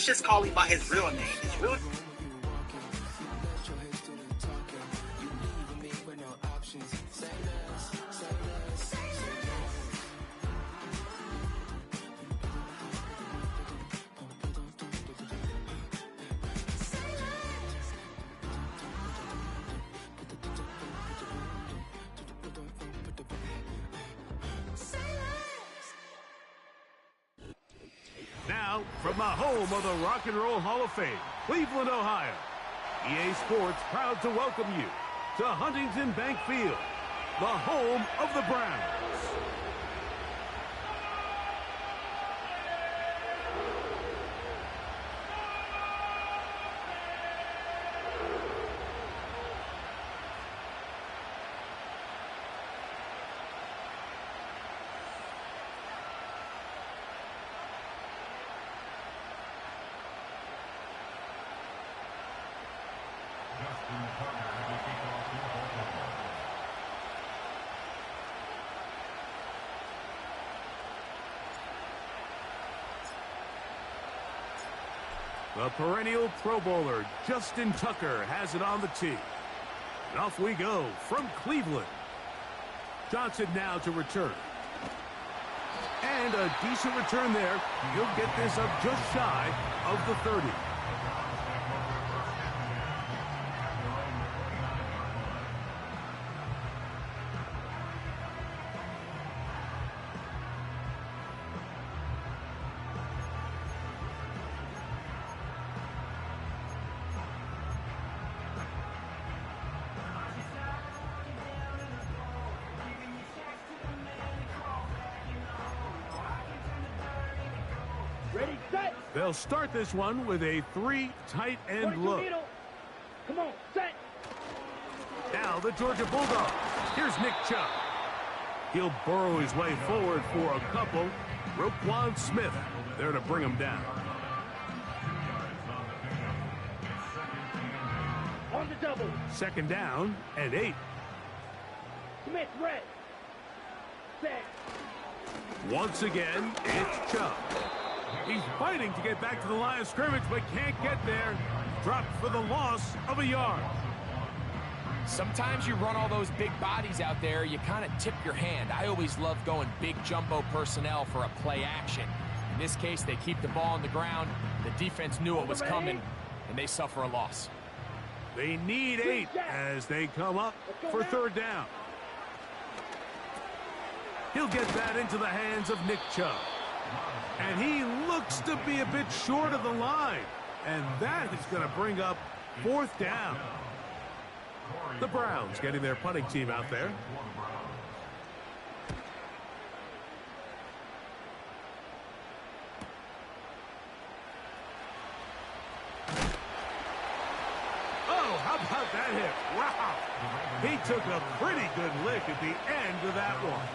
let's just call him by his real name. His real Now, from the home of the Rock and Roll Hall of Fame, Cleveland, Ohio, EA Sports proud to welcome you to Huntington Bank Field, the home of the Browns. The perennial Pro Bowler, Justin Tucker, has it on the tee. And off we go from Cleveland. Johnson now to return. And a decent return there. He'll get this up just shy of the 30. They'll start this one with a 3 tight end look. Come on, set. Now the Georgia Bulldogs. Here's Nick Chubb. He'll burrow his way forward for a couple. Roquan Smith there to bring him down. On the double. Second down and 8. Smith, red. Set. Once again, it's Chubb. He's fighting to get back to the line of scrimmage, but can't get there. Dropped for the loss of a yard. Sometimes you run all those big bodies out there, you kind of tip your hand. I always love going big jumbo personnel for a play action. In this case, they keep the ball on the ground. The defense knew it was coming, and they suffer a loss. They need 8 as they come up for third down. He'll get that into the hands of Nick Chubb. And he looks to be a bit short of the line. And that is going to bring up fourth down. The Browns getting their punting team out there. Oh, how about that hit? Wow. He took a pretty good lick at the end of that one.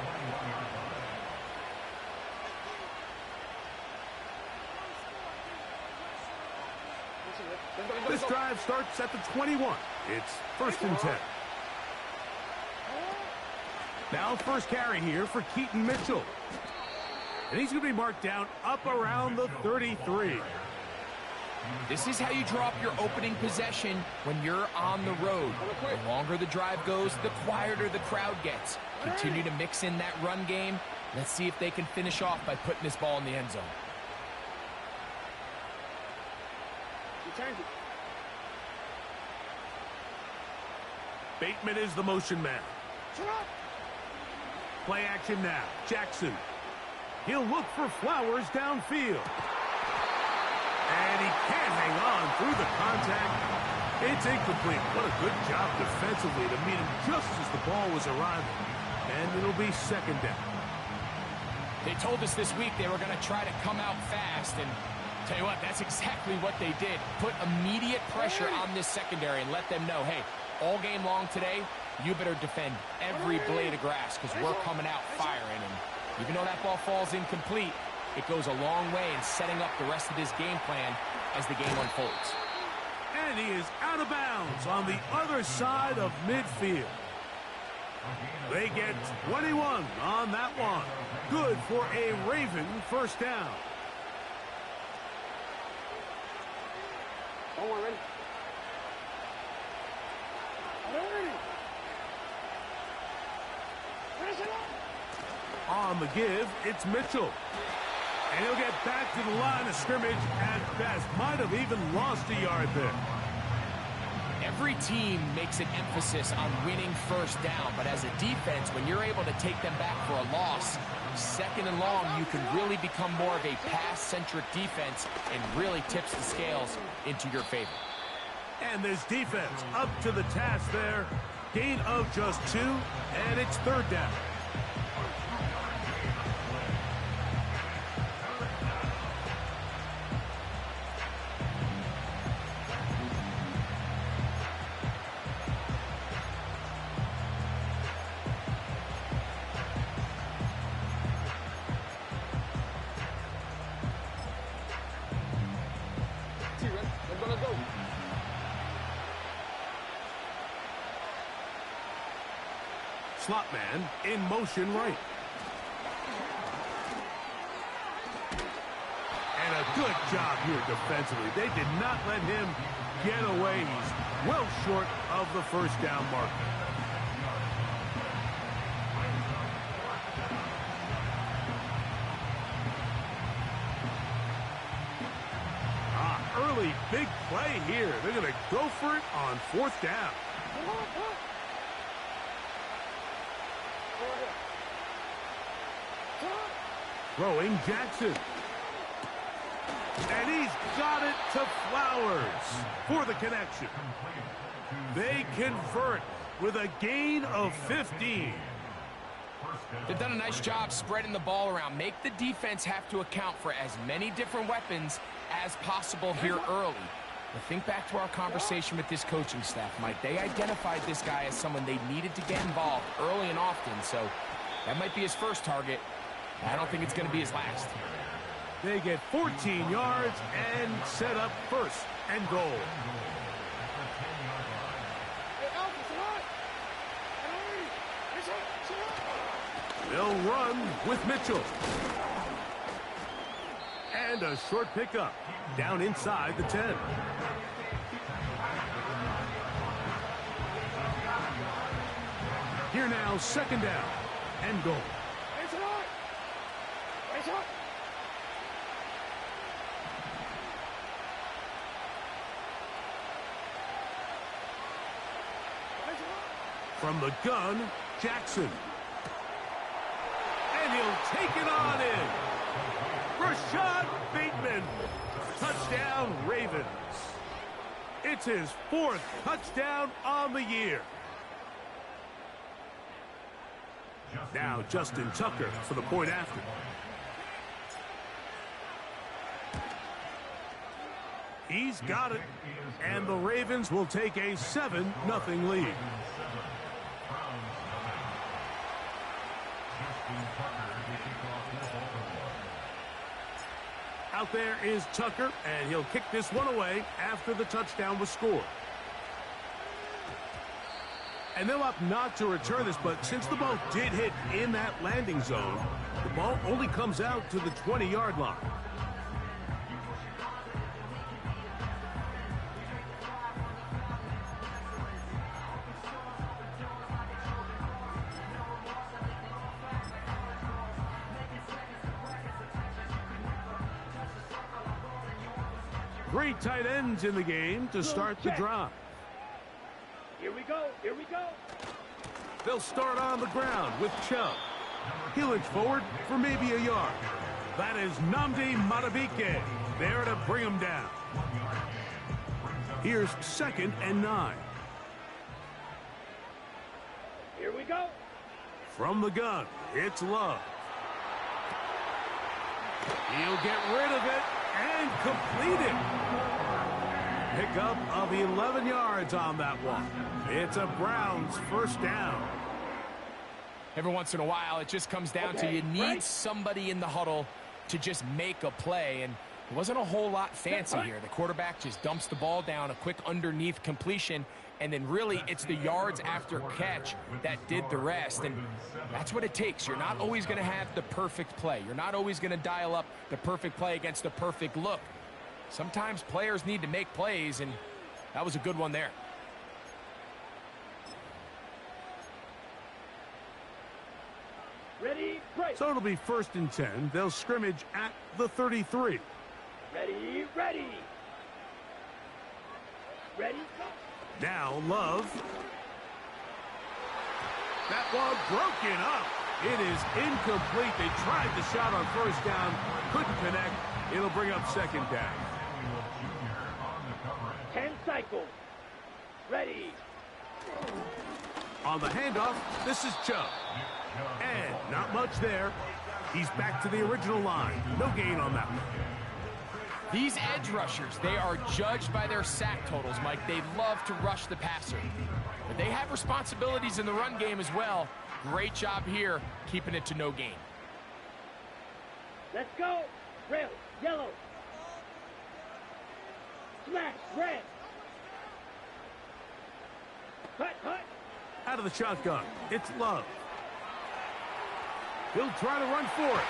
This drive starts at the 21. It's 1st and 10. Now first carry here for Keaton Mitchell. And he's going to be marked down up around the 33. This is how you draw up your opening possession when you're on the road. The longer the drive goes, the quieter the crowd gets. Continue to mix in that run game. Let's see if they can finish off by putting this ball in the end zone. Bateman is the motion man. Play action now. Jackson. He'll look for Flowers downfield. And he can't hang on through the contact. It's incomplete. What a good job defensively to meet him just as the ball was arriving. And it'll be second down. They told us this week they were going to try to come out fast, and tell you what, that's exactly what they did. Put immediate pressure on this secondary and let them know, hey, all game long today, you better defend every blade of grass because we're coming out firing. And even though that ball falls incomplete, it goes a long way in setting up the rest of this game plan as the game unfolds. And he is out of bounds on the other side of midfield. They get 21 on that one. Good for a Raven first down. Don't worry. Ready. Finish it up. On the give, it's Mitchell. And he'll get back to the line of scrimmage at best. Might have even lost a yard there. Every team makes an emphasis on winning first down, but as a defense, when you're able to take them back for a loss, second and long, you can really become more of a pass-centric defense and really tips the scales into your favor. And this defense up to the task there. Gain of just 2, and it's third down. Slot man in motion right. And a good job here defensively. They did not let him get away. He's well short of the first down mark. Early big play here. They're going to go for it on fourth down. Throwing Jackson. And he's got it to Flowers for the connection. They convert with a gain of 15. They've done a nice job spreading the ball around. Make the defense have to account for as many different weapons as possible here early. But think back to our conversation with this coaching staff, Mike. They identified this guy as someone they needed to get involved early and often, so that might be his first target. I don't think it's going to be his last. They get 14 yards and set up first and goal. They'll run with Mitchell. And a short pickup down inside the 10. Here now, second down and goal. From the gun, Jackson. And he'll take it on in. Rashad Bateman. Touchdown, Ravens. It's his 4th touchdown on the year. Now Justin Tucker for the point after. He's got it. And the Ravens will take a 7-0 lead. Out there is Tucker, and he'll kick this one away after the touchdown was scored. And they'll opt not to return this, but since the ball did hit in that landing zone, the ball only comes out to the 20-yard line. Three tight ends in the game to start the drive. Here we go. Here we go. They'll start on the ground with Chubb. He'll inch forward for maybe a yard. That is Nnamdi Madubuike there to bring him down. Here's 2nd and 9. Here we go. From the gun, it's Love. He'll get rid of it and complete it. Pickup of 11 yards on that one. It's a Browns first down. Every once in a while, it just comes down to you need somebody in the huddle to just make a play, and it wasn't a whole lot fancy here. The quarterback just dumps the ball down, a quick underneath completion, and then really it's the yards after catch that did the rest, and that's what it takes. You're not always going to have the perfect play. You're not always going to dial up the perfect play against the perfect look. Sometimes players need to make plays, and that was a good one there. Ready, break. So it'll be 1st and 10. They'll scrimmage at the 33. Ready, ready. Ready, go. Now Love. That ball broken up. It is incomplete. They tried the shot on 1st down, couldn't connect. It'll bring up 2nd down. 10 cycles. Ready. On the handoff, this is Chubb. And not much there. He's back to the original line. No gain on that one. These edge rushers, they are judged by their sack totals, Mike. They love to rush the passer. But they have responsibilities in the run game as well. Great job here, keeping it to no gain. Let's go. Red, yellow. Smash, red. Cut, cut. Out of the shotgun, it's Love. He'll try to run for it.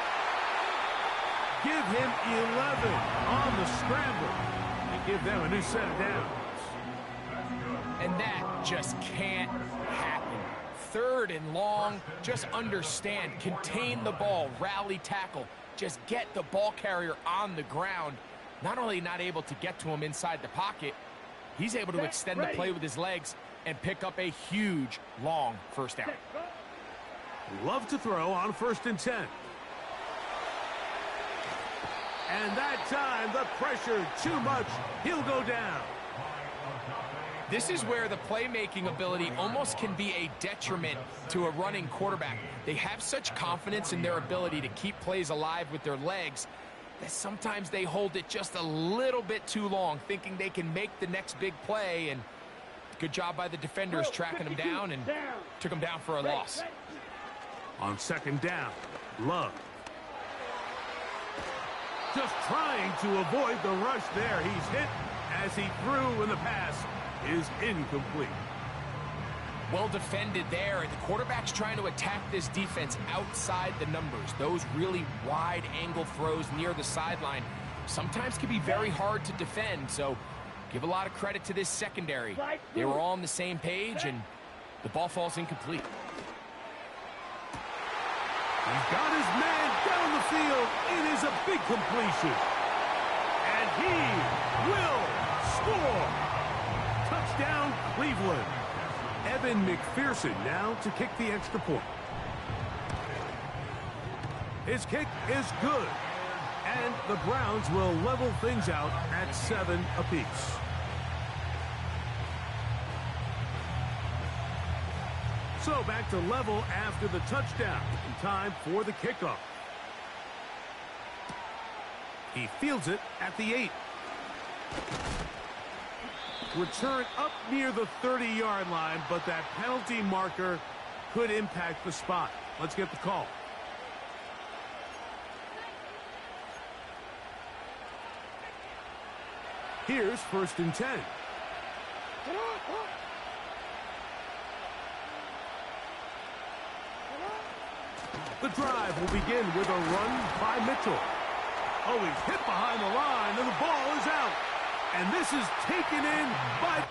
Give him 11 on the scramble and give them a new set of downs. And that just can't happen. 3rd and long, just understand, contain the ball, rally tackle, just get the ball carrier on the ground. Not only not able to get to him inside the pocket, he's able to extend the play with his legs and pick up a huge, long 1st down. Love to throw on 1st and 10. And that time, the pressure too much. He'll go down. This is where the playmaking ability almost can be a detriment to a running quarterback. They have such confidence in their ability to keep plays alive with their legs that sometimes they hold it just a little bit too long, thinking they can make the next big play. And good job by the defenders tracking him down and took him down for a loss. On 2nd down, Love. Just trying to avoid the rush there. He's hit as he threw, and the pass is incomplete. Well defended there, and the quarterback's trying to attack this defense outside the numbers. Those really wide angle throws near the sideline sometimes can be very hard to defend, so give a lot of credit to this secondary. They were all on the same page, and the ball falls incomplete. He's got his man down the field. It is a big completion. And he will score. Touchdown, Cleveland. Evan McPherson now to kick the extra point. His kick is good. And the Browns will level things out at 7 apiece. So back to level after the touchdown. In time for the kickoff. He fields it at the 8. Return up near the 30-yard line, but that penalty marker could impact the spot. Let's get the call. Here's 1st and 10. The drive will begin with a run by Mitchell. Oh, he's hit behind the line, and the ball is out. And this is taken in by...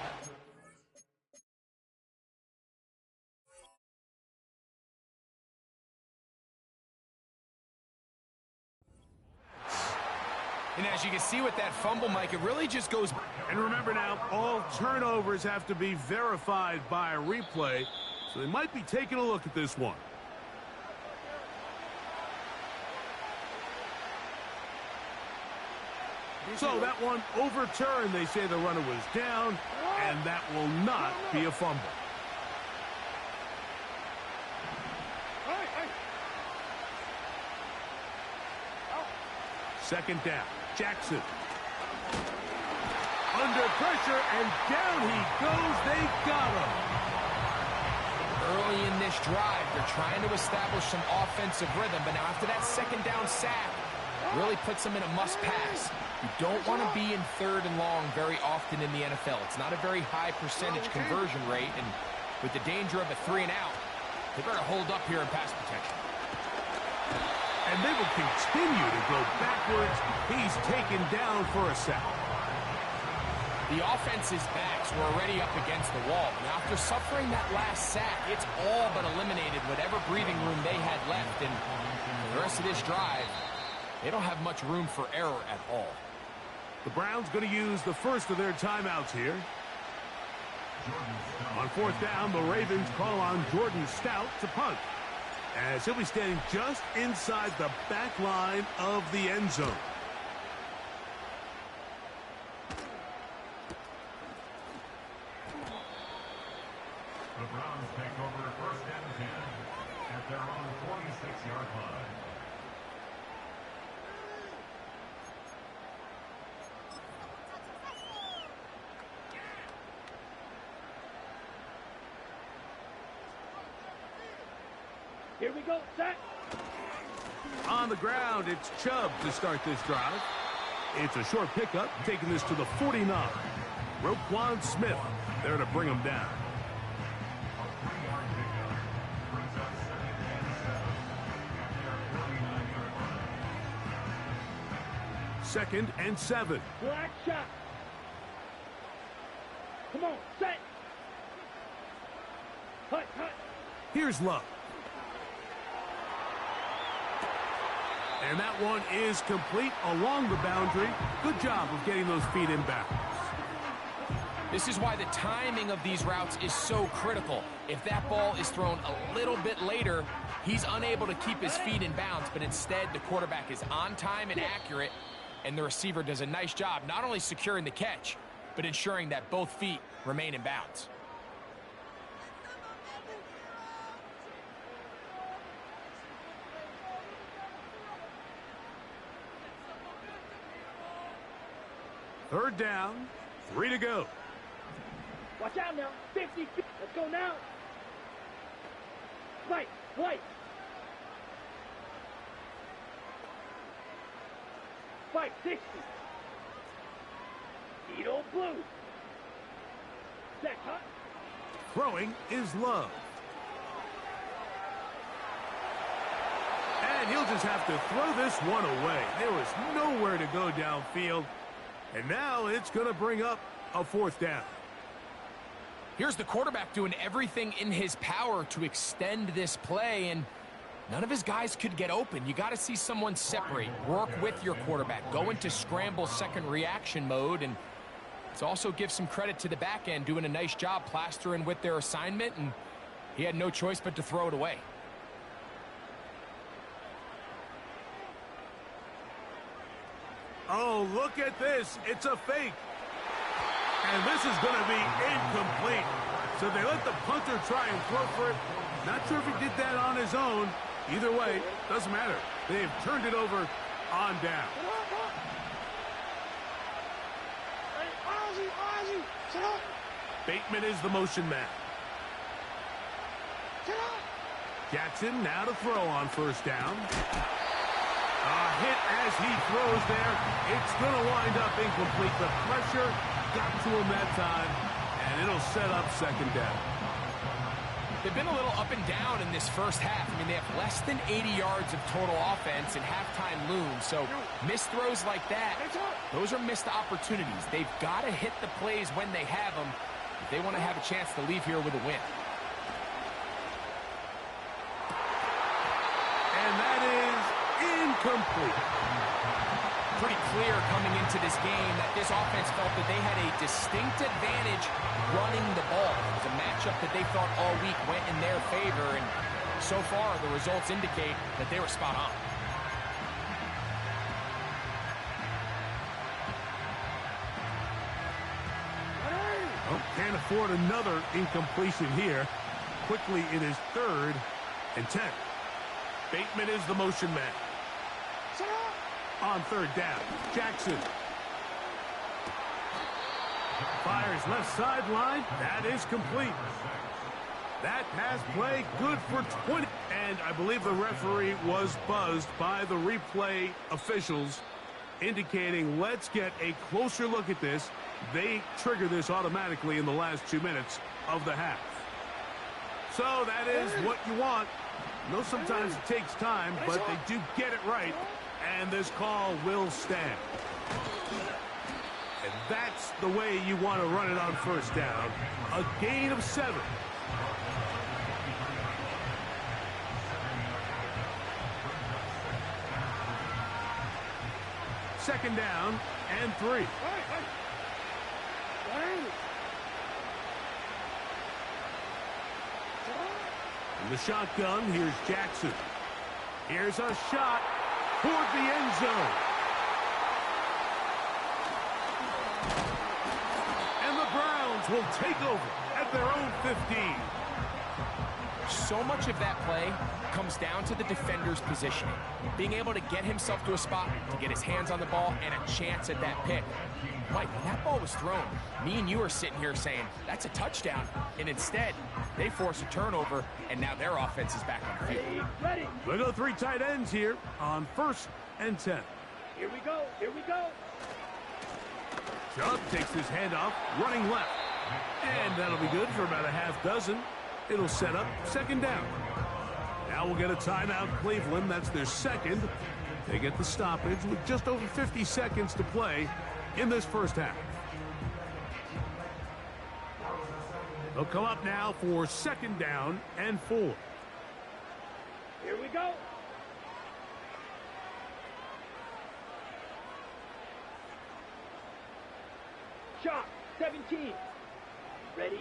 And as you can see with that fumble, Mike, it really just goes... And remember now, all turnovers have to be verified by a replay, so they might be taking a look at this one. So that one overturned. They say the runner was down, and that will not be a fumble. Second down, Jackson. Under pressure, and down he goes. They got him. Early in this drive, they're trying to establish some offensive rhythm, but now after that 2nd down sack, really puts them in a must-pass. You don't want to be in 3rd and long very often in the NFL. It's not a very high percentage conversion rate, and with the danger of a 3 and out, they better hold up here in pass protection. And And they will continue to go backwards. He's taken down for a sack. The offense's backs were already up against the wall. Now, after suffering that last sack, it's all but eliminated whatever breathing room they had left. And for the rest of this drive, they don't have much room for error at all. The Browns going to use the first of their timeouts here. On fourth down, the Ravens call on Jordan Stout to punt, as he'll be standing just inside the back line of the end zone. The Browns take over first and 10 at their own 46-yard line. Here we go, set. On the ground, it's Chubb to start this drive. It's a short pickup, taking this to the 49. Roquan Smith there to bring him down. A 3-yard pickup brings up 2nd and 7 at their 49-yard line. 2nd and 7. Black shot. Come on, set. Hut, hut. Here's Love. And that one is complete along the boundary. Good job of getting those feet in bounds. This is why the timing of these routes is so critical. If that ball is thrown a little bit later, he's unable to keep his feet in bounds, but instead the quarterback is on time and accurate, and the receiver does a nice job not only securing the catch, but ensuring that both feet remain in bounds. Third down, 3 to go. Watch out now. 50 feet. Let's go now. Right, right. Fight 60. Needle blue. Set, hut. Throwing is Love. And he'll just have to throw this one away. There was nowhere to go downfield. And now it's going to bring up a fourth down. Here's the quarterback doing everything in his power to extend this play, and none of his guys could get open. You got to see someone separate, work with your quarterback, go into scramble second reaction mode, and it's also give some credit to the back end doing a nice job plastering with their assignment, and he had no choice but to throw it away. Oh, look at this. It's a fake. And this is going to be incomplete. So they let the punter try and throw for it. Not sure if he did that on his own. Either way, doesn't matter. They've turned it over on down. Bateman is the motion man. Jackson now to throw on first down. A hit as he throws there. It's going to wind up incomplete. The pressure got to him that time, and it'll set up second down. They've been a little up and down in this first half. I mean, they have less than 80 yards of total offense and halftime looms. So missed throws like that, those are missed opportunities. They've got to hit the plays when they have them if they want to have a chance to leave here with a win. And that is incomplete. Pretty clear coming into this game that this offense felt that they had a distinct advantage running the ball. It was a matchup that they thought all week went in their favor, and so far the results indicate that they were spot on. Oh, can't afford another incompletion here. Quickly it is 3rd and 10. Bateman is the motion man. On third down, Jackson. Fires left sideline. That is complete. That pass play good for 20. And I believe the referee was buzzed by the replay officials, indicating let's get a closer look at this. They trigger this automatically in the last 2 minutes of the half. So that is what you want. know sometimes it takes time, but they do get it right, and this call will stand. And that's the way you want to run it on first down. A gain of 7. Second down and 3. In the shotgun, here's Jackson. Here's a shot toward the end zone. And the Browns will take over at their own 15. So much of that play comes down to the defender's positioning. Being able to get himself to a spot, to get his hands on the ball, and a chance at that pick. Mike, when that ball was thrown, me and you are sitting here saying, that's a touchdown. And instead, they force a turnover, and now their offense is back on the field. Ready. We'll go 3 tight ends here on 1st and 10. Here we go. Here we go. Chubb takes his handoff, running left. And that'll be good for about a half dozen. It'll set up 2nd down. Now we'll get a timeout, Cleveland. That's their 2nd. They get the stoppage with just over 50 seconds to play in this first half. They'll come up now for 2nd down and 4. Here we go. Shot. 17. Ready.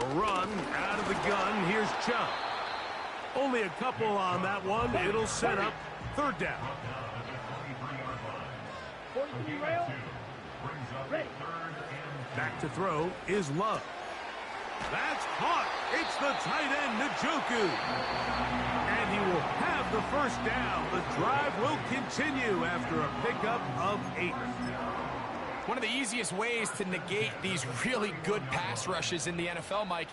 A run out of the gun. Here's Chubb. Only a couple on that one. It'll set up 3rd down. 43 rail. Ready. Back to throw is Love. That's caught. It's the tight end, Njoku. And he will have the 1st down. The drive will continue after a pickup of 8. One of the easiest ways to negate these really good pass rushes in the NFL, Mike,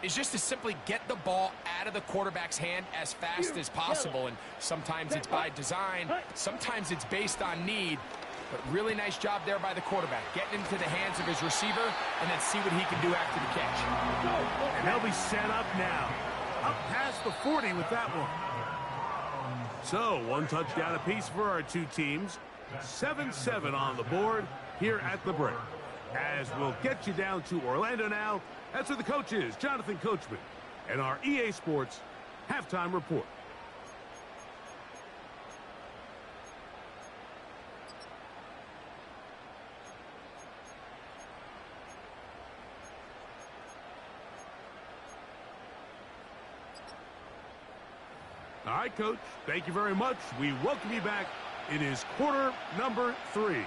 is just to simply get the ball out of the quarterback's hand as fast as possible. And sometimes it's by design, sometimes it's based on need. But really nice job there by the quarterback, getting into the hands of his receiver and then see what he can do after the catch. And they'll be set up now. Up past the 40 with that one. So, 1 touchdown apiece for our 2 teams. 7-7 on the board here at the break. As we'll get you down to Orlando now. That's where the coach is, Jonathan Coachman, and our EA Sports halftime report. All right, Coach, thank you very much. We welcome you back. It is quarter number 3.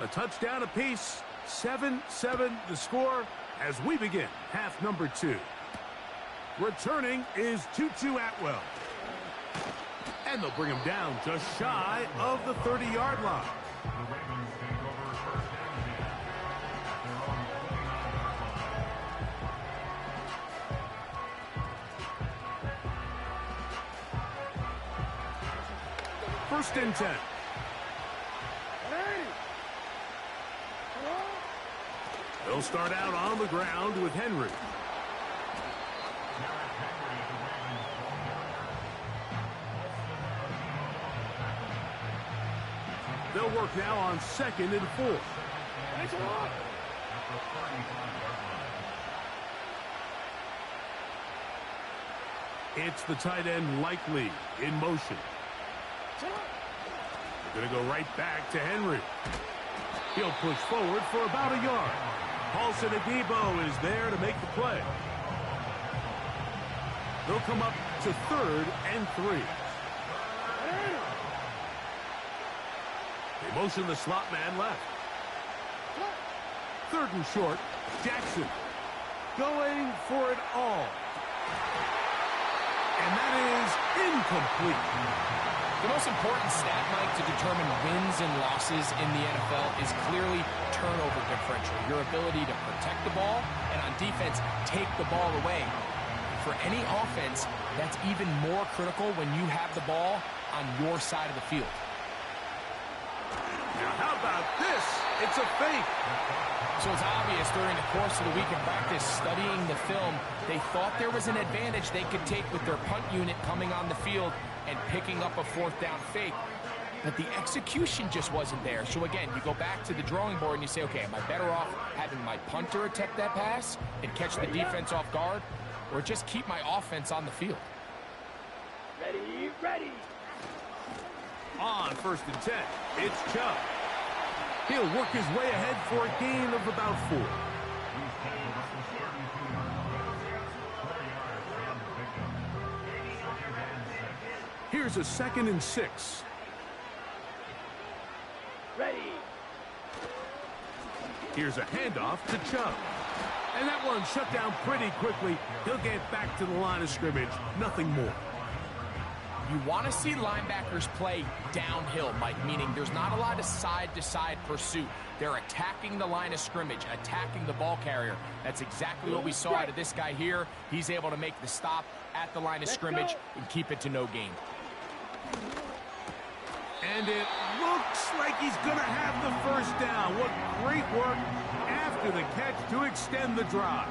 A touchdown apiece, 7-7 the score as we begin half number 2. Returning is Tutu Atwell. And they'll bring him down just shy of the 30-yard line. First and 10. They'll start out on the ground with Henry. They'll work now on 2nd and 4. It's the tight end Likely in motion. They're going to go right back to Henry. He'll push forward for about a yard. Paulson Adebo is there to make the play. They'll come up to 3rd and 3. They motion the slot man left. 3rd and short. Jackson going for it all. And that is incomplete. The most important stat, Mike, to determine wins and losses in the NFL is clearly turnover differential, your ability to protect the ball, and on defense, take the ball away. For any offense, that's even more critical when you have the ball on your side of the field. Now, how about this? It's a fake. So it's obvious during the course of the week of practice, studying the film, they thought there was an advantage they could take with their punt unit coming on the field and picking up a fourth down fake. But the execution just wasn't there. So again, you go back to the drawing board and you say, okay, am I better off having my punter attack that pass and catch the defense off guard, or just keep my offense on the field? Ready, ready. On 1st and 10, it's Chubb. He'll work his way ahead for a gain of about 4. Here's a 2nd and 6. Ready. Here's a handoff to Chubb. And that one shut down pretty quickly. He'll get back to the line of scrimmage. Nothing more. You want to see linebackers play downhill, Mike, meaning there's not a lot of side-to-side pursuit. They're attacking the line of scrimmage, attacking the ball carrier. That's exactly what we saw out of this guy here. He's able to make the stop at the line of scrimmage and keep it to no gain. And it looks like he's going to have the first down. What great work after the catch to extend the drive.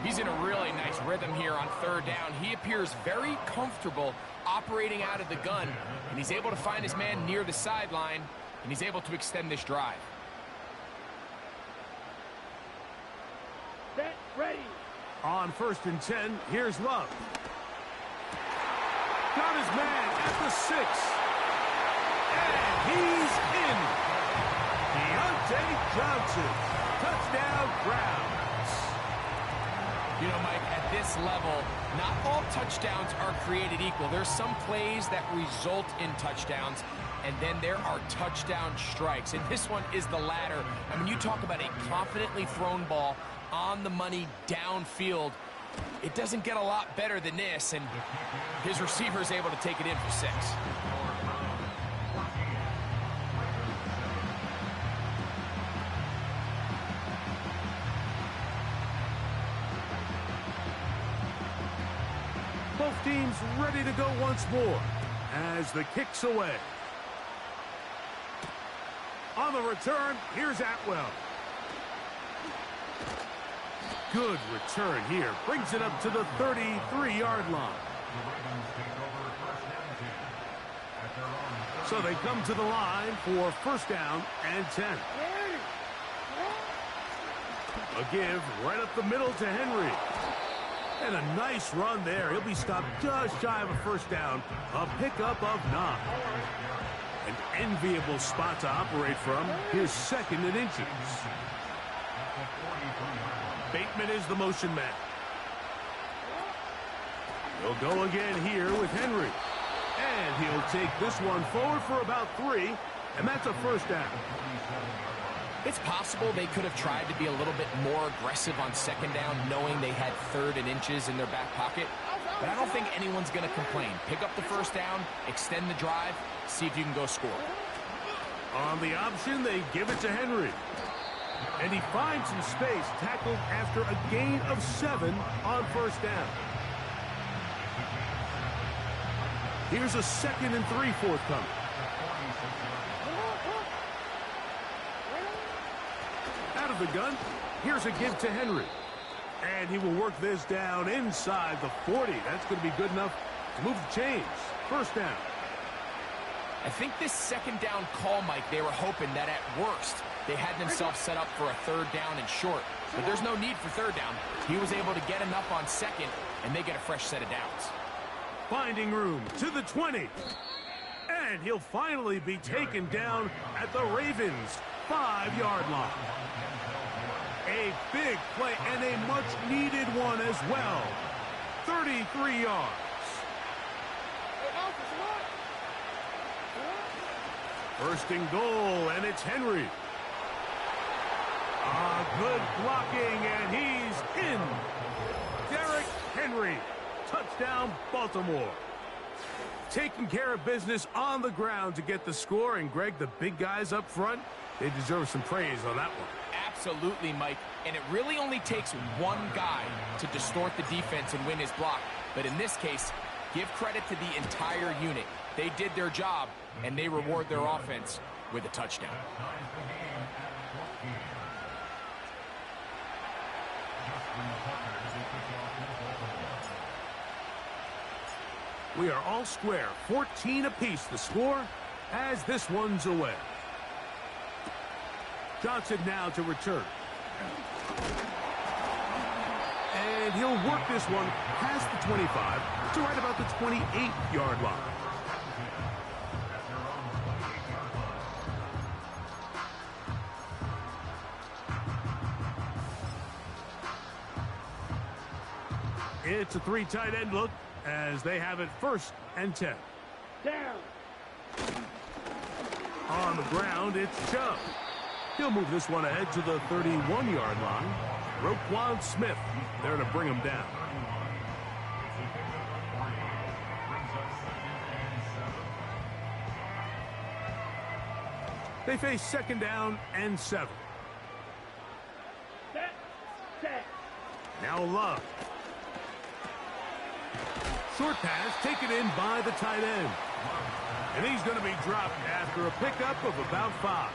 He's in a really nice rhythm here on 3rd down. He appears very comfortable operating out of the gun, and he's able to find his man near the sideline, and he's able to extend this drive. Set, ready. On 1st and 10, here's Love. Got his man at the 6. And he's in. Deontay Johnson. Touchdown, Browns. You know, Mike, at this level, not all touchdowns are created equal. There's some plays that result in touchdowns, and then there are touchdown strikes. And this one is the latter. I mean, you talk about a confidently thrown ball on the money downfield. It doesn't get a lot better than this, and his receiver is able to take it in for 6. Both teams ready to go once more as the kick's away. On the return, here's Atwell. Good return here. Brings it up to the 33-yard line. So they come to the line for 1st down and 10. A give right up the middle to Henry. And a nice run there. He'll be stopped just shy of a 1st down. A pickup of 9. An enviable spot to operate from. His 2nd and inches. Bateman is the motion man. He'll go again here with Henry. And he'll take this one forward for about 3. And that's a 1st down. It's possible they could have tried to be a little bit more aggressive on 2nd down, knowing they had 3rd and inches in their back pocket. But I don't think anyone's going to complain. Pick up the 1st down, extend the drive, see if you can go score. On the option, they give it to Henry. And he finds some space, tackled after a gain of 7 on 1st down. Here's a 2nd and 3 forthcoming. Out of the gun, here's a give to Henry. And he will work this down inside the 40. That's going to be good enough to move the chains. 1st down. I think this 2nd down call, Mike, they were hoping that at worst they had themselves set up for a 3rd down and short. But there's no need for 3rd down. He was able to get enough on 2nd, and they get a fresh set of downs. Finding room to the 20. And he'll finally be taken down at the Ravens' 5-yard line. A big play and a much-needed one as well. 33 yards. First and goal, and it's Henry. Good blocking, and he's in. Derrick Henry. Touchdown, Baltimore. Taking care of business on the ground to get the score. And, Greg, the big guys up front, they deserve some praise on that one. Absolutely, Mike. And it really only takes one guy to distort the defense and win his block. But in this case, Give credit to the entire unit. They did their job, and they reward their offense with a touchdown. We are all square, 14 apiece the score as this one's away. Johnson now to return. And he'll work this one past the 25 to right about the 28-yard line. It's a three tight end look as they have it 1st and 10. Down. On the ground, it's Chubb. He'll move this one ahead to the 31-yard line. Roquan Smith there to bring him down. They face 2nd down and 7. Set. Now Love. Short pass taken in by the tight end. And he's going to be dropped after a pickup of about 5.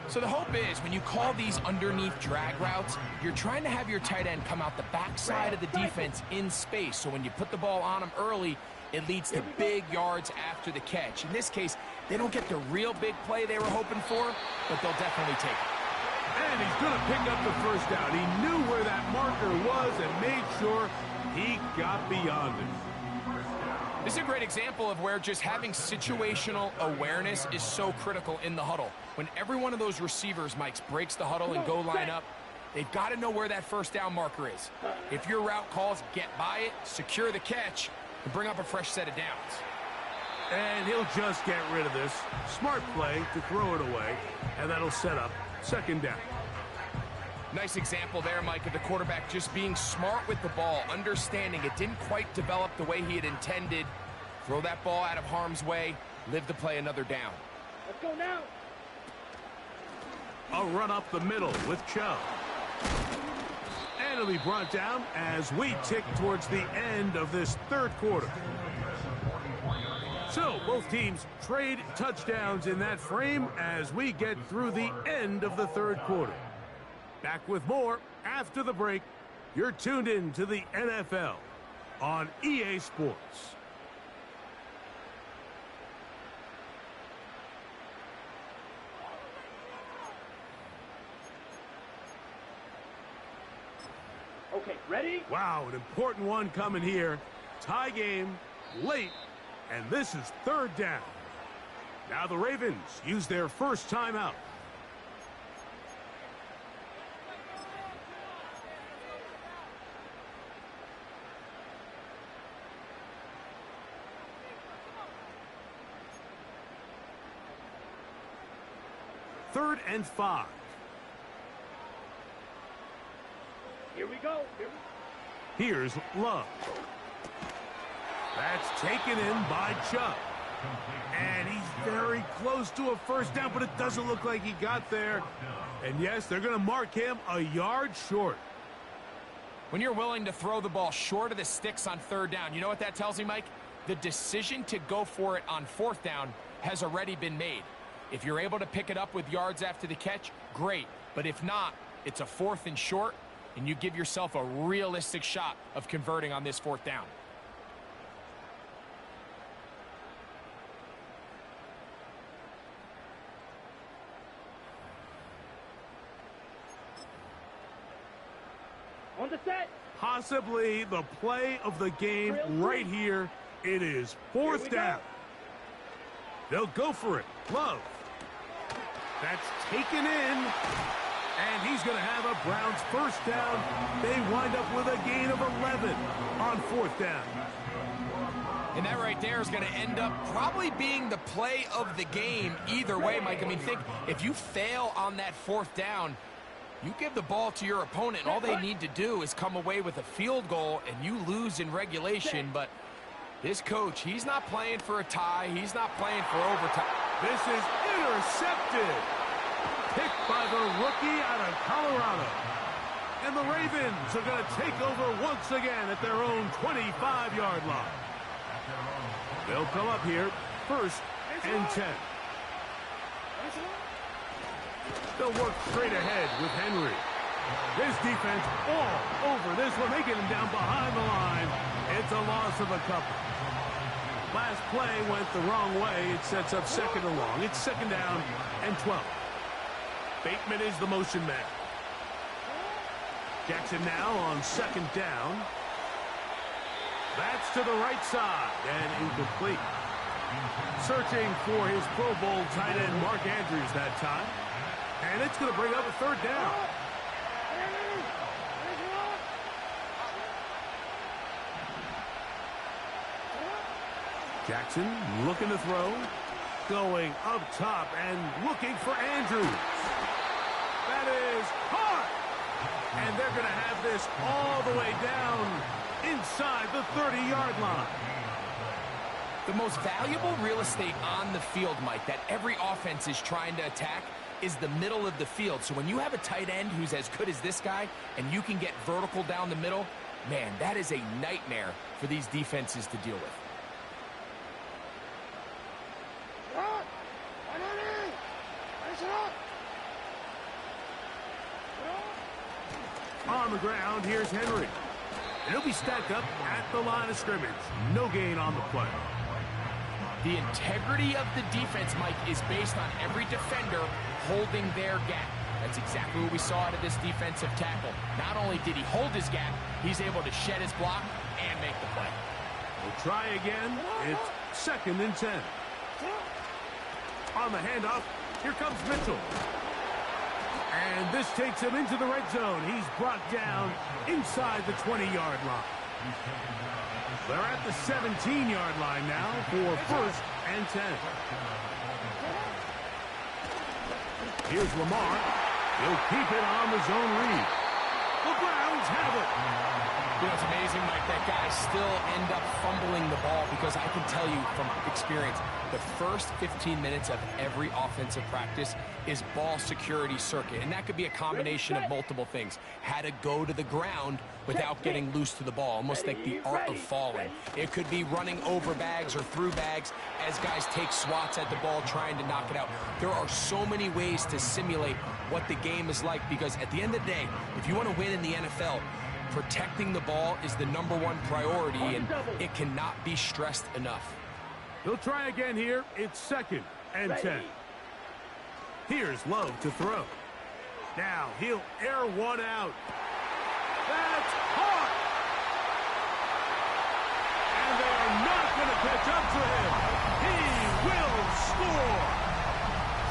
So the hope is when you call these underneath drag routes, you're trying to have your tight end come out the backside of the defense in space. So when you put the ball on him early, it leads to big yards after the catch. In this case, they don't get the real big play they were hoping for, but they'll definitely take it. And he's going to pick up the 1st down. He knew where that marker was and made sure he got beyond it. This is a great example of where just having situational awareness is so critical in the huddle. When every one of those receivers, Mike, breaks the huddle and go line up, they've got to know where that 1st down marker is. If your route calls, get by it, secure the catch, and bring up a fresh set of downs. And he'll just get rid of this. Smart play to throw it away, and that'll set up 2nd down. Nice example there, Mike, of the quarterback just being smart with the ball, understanding it didn't quite develop the way he had intended. Throw that ball out of harm's way, live to play another down. Let's go now. A run up the middle with Chubb. And it'll be brought down as we tick towards the end of this 3rd quarter. So both teams trade touchdowns in that frame as we get through the end of the 3rd quarter. Back with more after the break. You're tuned in to the NFL on EA Sports. Okay, ready? Wow, an important one coming here. Tie game, late, and this is 3rd down. Now the Ravens use their 1st timeout. Third and 5. Here we go. Here's Love. That's taken in by Chubb. And he's very close to a 1st down, but it doesn't look like he got there. And yes, they're going to mark him a yard short. When you're willing to throw the ball short of the sticks on 3rd down, you know what that tells me, Mike? The decision to go for it on 4th down has already been made. If you're able to pick it up with yards after the catch, great. But if not, it's a 4th and short, and you give yourself a realistic shot of converting on this 4th down. On the set. Possibly the play of the game right here. It is 4th down. They'll go for it. Love. That's taken in. And he's going to have a Browns 1st down. They wind up with a gain of 11 on 4th down. And that right there is going to end up probably being the play of the game either way, Mike. I mean, think, if you fail on that 4th down, you give the ball to your opponent, and all they need to do is come away with a field goal, and you lose in regulation. But this coach, he's not playing for a tie. He's not playing for overtime. This is intercepted. Picked by the rookie out of Colorado. And the Ravens are going to take over once again at their own 25-yard line. They'll come up here, 1st and 10. They'll work straight ahead with Henry. This defense all over this one. They get him down behind the line. It's a loss of a couple. Last play went the wrong way. It sets up 2nd and long. It's 2nd down and 12. Bateman is the motion man. Jackson now on 2nd down. That's to the right side and incomplete. Searching for his Pro Bowl tight end Mark Andrews that time. And it's going to bring up a 3rd down. Jackson looking to throw. Going up top and looking for Andrews. That is caught. And they're going to have this all the way down inside the 30-yard line. The most valuable real estate on the field, Mike, that every offense is trying to attack is the middle of the field. So when you have a tight end who's as good as this guy and you can get vertical down the middle, man, that is a nightmare for these defenses to deal with. On the ground, here's Henry. He'll be stacked up at the line of scrimmage. No gain on the play. The integrity of the defense, Mike, is based on every defender holding their gap. That's exactly what we saw out of this defensive tackle. Not only did he hold his gap, he's able to shed his block and make the play. We'll try again. It's 2nd and 10. On the handoff, here comes Mitchell. And this takes him into the red zone. He's brought down inside the 20-yard line. They're at the 17-yard line now for 1st and 10. Here's Lamar. He'll keep it on the zone read. The Browns have it. You know, it's amazing, Mike, that guys still end up fumbling the ball because I can tell you from experience, the first 15 minutes of every offensive practice is ball security circuit. And that could be a combination of multiple things. How to go to the ground without getting loose to the ball, almost like the art of falling. It could be running over bags or through bags as guys take swats at the ball trying to knock it out. There are so many ways to simulate what the game is like because at the end of the day, if you want to win in the NFL, protecting the ball is the #1 priority, and it cannot be stressed enough. He'll try again here. It's 2nd and 10. Here's Love to throw. Now he'll air one out. That's caught! And they are not going to catch up to him. He will score.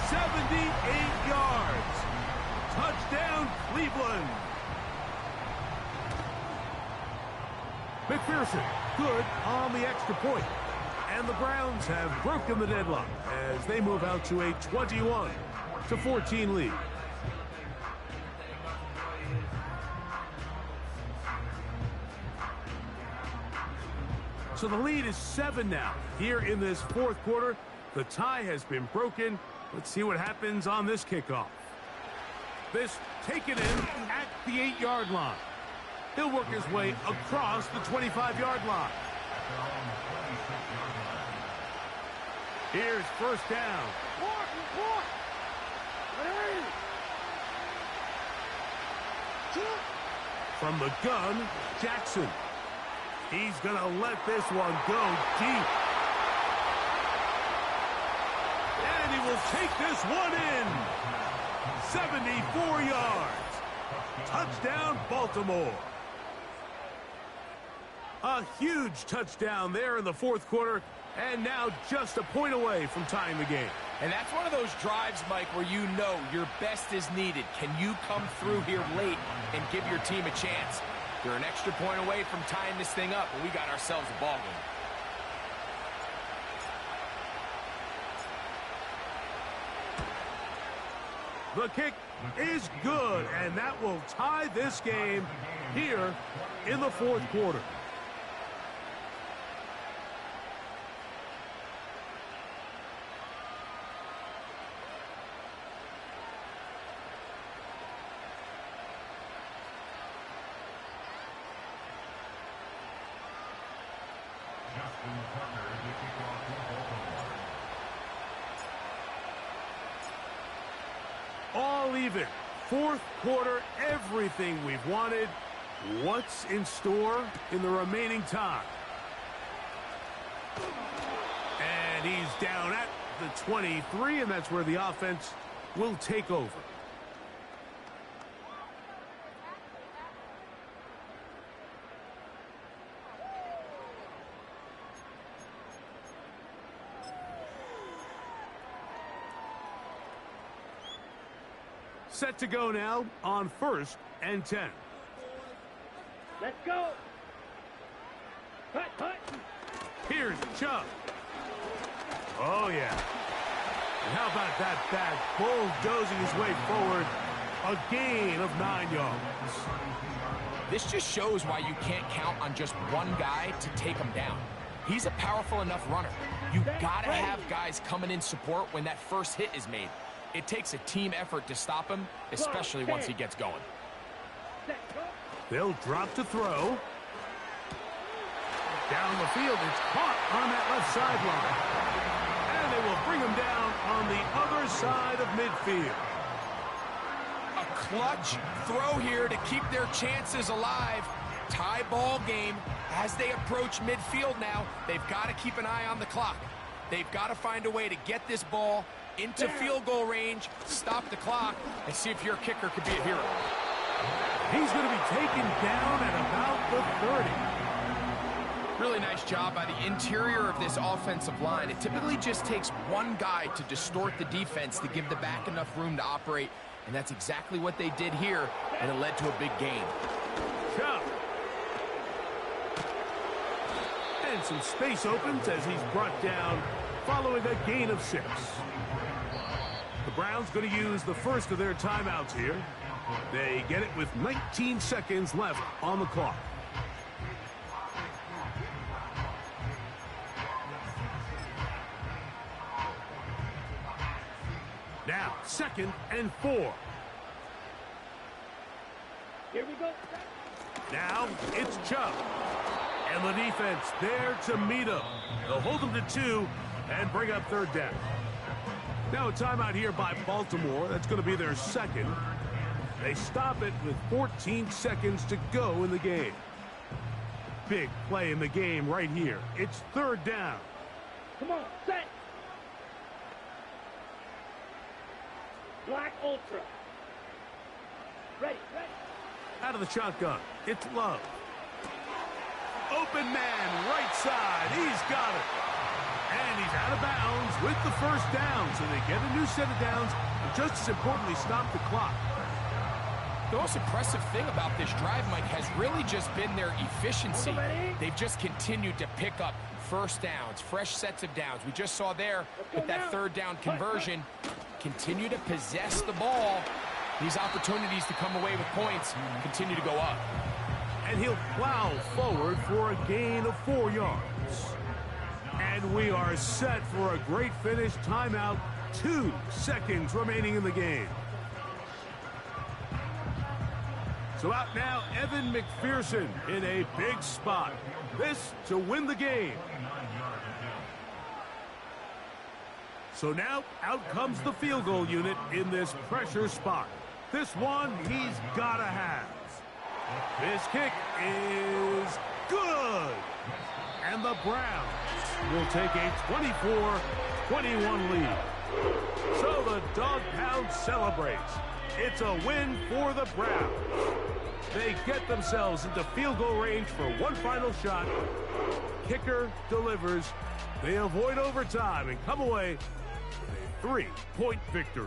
78 yards. Touchdown, Cleveland. McPherson, good on the extra point. And the Browns have broken the deadlock as they move out to a 21-14 lead. So the lead is 7 now. Here in this 4th quarter, the tie has been broken. Let's see what happens on this kickoff. This taken in at the 8-yard line. He'll work his way across the 25-yard line. Here's 1st down. From the gun, Jackson. He's going to let this one go deep. And he will take this one in. 74 yards. Touchdown, Baltimore. A huge touchdown there in the 4th quarter, and now just a point away from tying the game. And that's one of those drives, Mike, where you know your best is needed. Can you come through here late and give your team a chance? You're an extra point away from tying this thing up, and we got ourselves a ball game. The kick is good, and that will tie this game here in the 4th quarter. even. Fourth quarter, everything we've wanted. What's in store in the remaining time? And he's down at the 23, and that's where the offense will take over. Set to go now on 1st and 10. Let's go. Cut, cut. Here's Chubb. Oh, yeah. And how about that back bulldozing his way forward? A gain of 9 yards. This just shows why you can't count on just one guy to take him down. He's a powerful enough runner. You gotta have guys coming in support when that first hit is made. It takes a team effort to stop him, especially once he gets going. They'll drop to throw. Down the field, it's caught on that left sideline. And they will bring him down on the other side of midfield. A clutch throw here to keep their chances alive. Tie ball game as they approach midfield now. They've got to keep an eye on the clock. They've got to find a way to get this ball into field goal range, stop the clock, and see if your kicker could be a hero. He's going to be taken down at about the 30. Really nice job by the interior of this offensive line. It typically just takes one guy to distort the defense to give the back enough room to operate, and that's exactly what they did here, and it led to a big gain. Chubb. And some space opens as he's brought down following a gain of 6. The Browns going to use the first of their timeouts here. They get it with 19 seconds left on the clock. Now, 2nd and 4. Here we go. Now, it's Chubb. And the defense there to meet him. They'll hold him to 2 and bring up 3rd down. Now a timeout here by Baltimore. That's going to be their second. They stop it with 14 seconds to go in the game. Big play in the game right here. It's 3rd down. Come on, set. Black Ultra. Ready, ready. Out of the shotgun, it's Love. Open man, right side. He's got it. And he's out of bounds with the 1st down. So they get a new set of downs, and just as importantly, stop the clock. The most impressive thing about this drive, Mike, has really just been their efficiency. They've just continued to pick up 1st downs, fresh sets of downs. We just saw there with that 3rd down conversion. Continue to possess the ball. These opportunities to come away with points continue to go up. And he'll plow forward for a gain of 4 yards. And we are set for a great finish. Timeout, 2 seconds remaining in the game. So out now, Evan McPherson in a big spot. This to win the game. So now, out comes the field goal unit in this pressure spot. This one he's got to have. This kick is good. And the Browns will take a 24-21 lead. So the Dog Pound celebrates. It's a win for the Browns. They get themselves into field goal range for one final shot. Kicker delivers. They avoid overtime and come away with a 3-point victory.